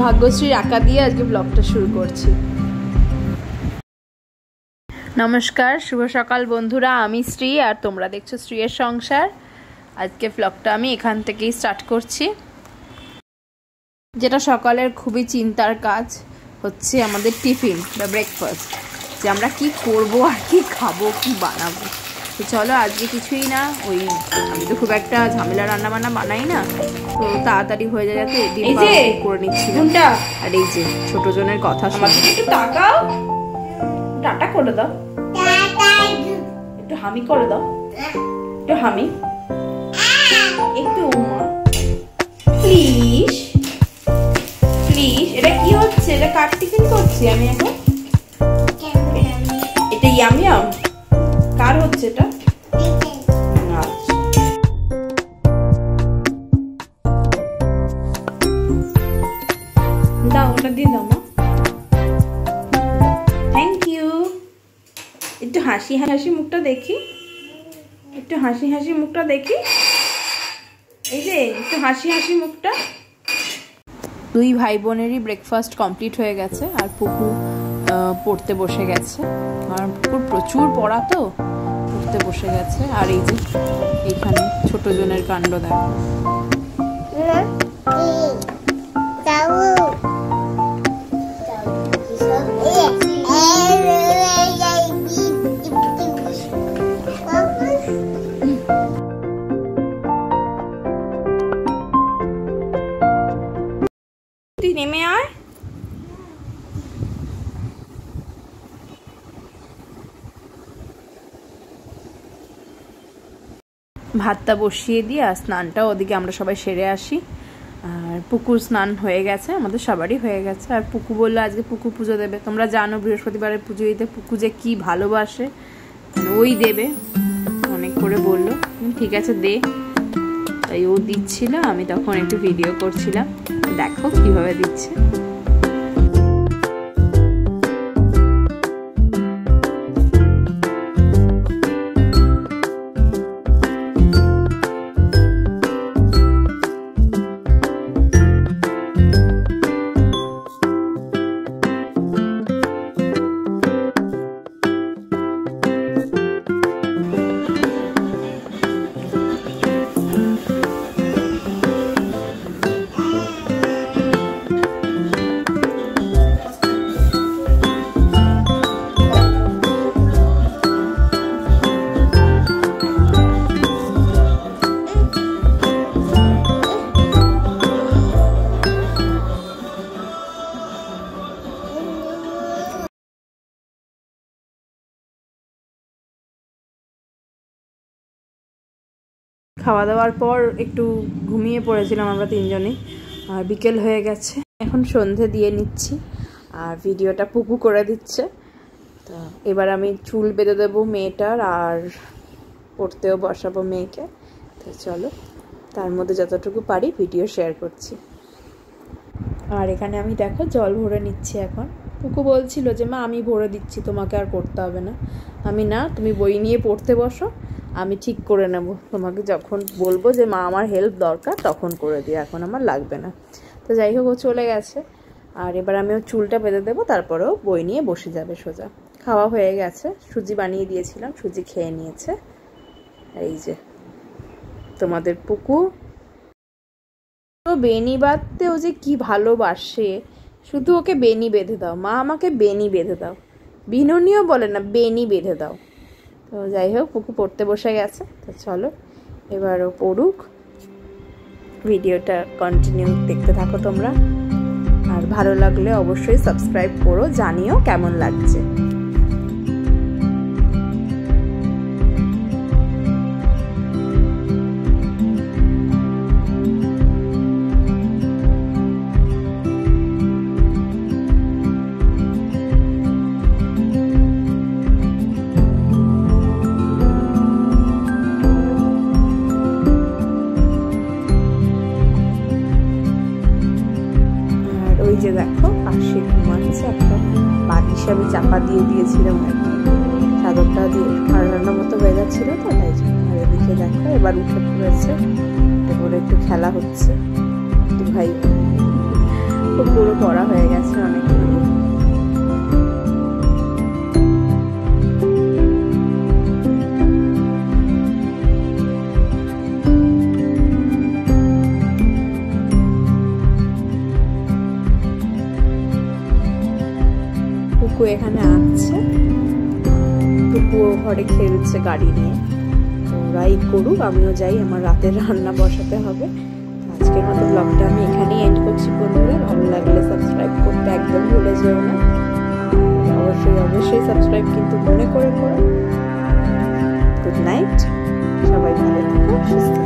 ভাগ্যশ্রীর আঁকা দিয়ে আজকে ব্লগটা শুরু করছি। নমস্কার, শুভ সকাল বন্ধুরা। আমি শ্রী আর তোমরা দেখছো শ্রীয়ের সংসার। আজকে ব্লগটা আমি এখান থেকেই স্টার্ট করছি। যেটা সকালের খুবই চিন্তার কাজ হচ্ছে আমাদের টিফিন বা ব্রেকফাস্ট, যে আমরা কি করব আর কি খাবো, কি বানাবো। তো চলো, আজকে কিছুই না, ওই আমি তো খুব একটা ঝামেলা রান্না বান্না বানাই না, তো তাড়াতাড়ি হয়ে যায় যাতে ডিম করে নিচ্ছি। আর এই যে ছোট জনের কথা শুনে একটু তাকাও, টাটা করে দাও, একটু হামি করে দাও, একটু হামি, একটু প্লিজ প্লিজ। এটা কি হচ্ছে? এটা কার টিফিন করছি আমি এখন? এটা ইয়াম ইয়াম কার হচ্ছে এটা? দাও, ওটা দিয়ে দাও মা। Thank you. একটু হাসি হাসি মুখটা দেখি, একটু হাসি হাসি মুখটা দেখি, এই যে একটু হাসি হাসি মুখটা। দুই ভাই বোনেরই ব্রেকফাস্ট কমপ্লিট হয়ে গেছে, আর পুকু পড়তে বসে গেছে। আর পুকুর প্রচুর পড়া, তো পড়তে বসে গেছে। আর এই যে এইখানে ছোট জনের কাণ্ড দেখো। তুই নেমে আয়। ভাতটা বসিয়ে দিয়ে আর স্নানটা ওদিকে আমরা সবাই সেরে আসি। আর পুকুর স্নান হয়ে গেছে, আমাদের সবারই হয়ে গেছে। আর পুকু বললো আজকে পুকু পুজো দেবে। তোমরা জানো বৃহস্পতিবারের পুজো দিতে পুকু যে কি ভালোবাসে, ওই দেবে অনেক করে বললো। ঠিক আছে দে, তাই ও দিচ্ছিল, আমি তখন একটু ভিডিও করছিলাম। দেখো কিভাবে দিচ্ছে। খাওয়া দাওয়ার পর একটু ঘুমিয়ে পড়েছিলাম আমরা তিনজনে। আর বিকেল হয়ে গেছে, এখন সন্ধে দিয়ে নিচ্ছি আর ভিডিওটা পুকু করে দিচ্ছে। তো এবার আমি চুল বেঁধে দেবো মেয়েটার, আর পড়তেও বসাবো মেয়েকে। তো চলো, তার মধ্যে যতটুকু পারি ভিডিও শেয়ার করছি। আর এখানে আমি দেখো জল ভরে নিচ্ছি এখন। পুকু বলছিল যে মা আমি ভরে দিচ্ছি, তোমাকে আর করতে হবে না। আমি না, তুমি বই নিয়ে পড়তে বসো, আমি ঠিক করে নেব। তোমাকে যখন বলবো যে মা আমার হেল্প দরকার তখন করে দিও, এখন আমার লাগবে না। তো যাই হোক, ও চলে গেছে। আর এবার আমি ওর চুলটা বেঁধে দেবো, তারপরেও বই নিয়ে বসে যাবে সোজা। খাওয়া হয়ে গেছে, সুজি বানিয়ে দিয়েছিলাম, সুজি খেয়ে নিয়েছে। এই যে তোমাদের পুকু তো বেনি বাঁধতে ও যে কি ভালোবাসে, শুধু ওকে বেনি বেঁধে দাও, মা আমাকে বেনি বেঁধে দাও। বিনুনিও বলে না, বেনি বেঁধে দাও। তো যাই হোক, পুকু পড়তে বসে গেছে। তো চলো এবার ও পড়ুক, ভিডিওটা কন্টিনিউ দেখতে থাকো তোমরা। আর ভালো লাগলে অবশ্যই সাবস্ক্রাইব করো, জানিও কেমন লাগছে। ওই যে দেখো পাশে ঘুমাচ্ছে একটা বালিশ, আমি চাপা দিয়ে দিয়েছিলাম আর কি, চাদরটা দিয়ে ঠান্ডার মতো হয়ে যাচ্ছিল তো তাই জন্য। আর এদিকে দেখো এবার উঠে পড়েছে, এবারে একটু খেলা হচ্ছে ভাই। দেখো পুরো পড়া হয়ে গেছে অনেকগুলো। পুকু এখানে আসছে, পুকু ঘরে খেলছে গাড়ি নিয়ে। ওরাই করুক, আমিও যাই, আমার রাতের রান্না বসাতে হবে। আজকের মতো ব্লগটা আমি এখানেই এন্ড করছি বন্ধুরা। ভালো লাগলে সাবস্ক্রাইব করতে একদম ভুলে যেও না। অবশ্যই সাবস্ক্রাইব কিন্তু মনে করে করো। গুড নাইট, সবাই ভালো থেকো, সুস্থ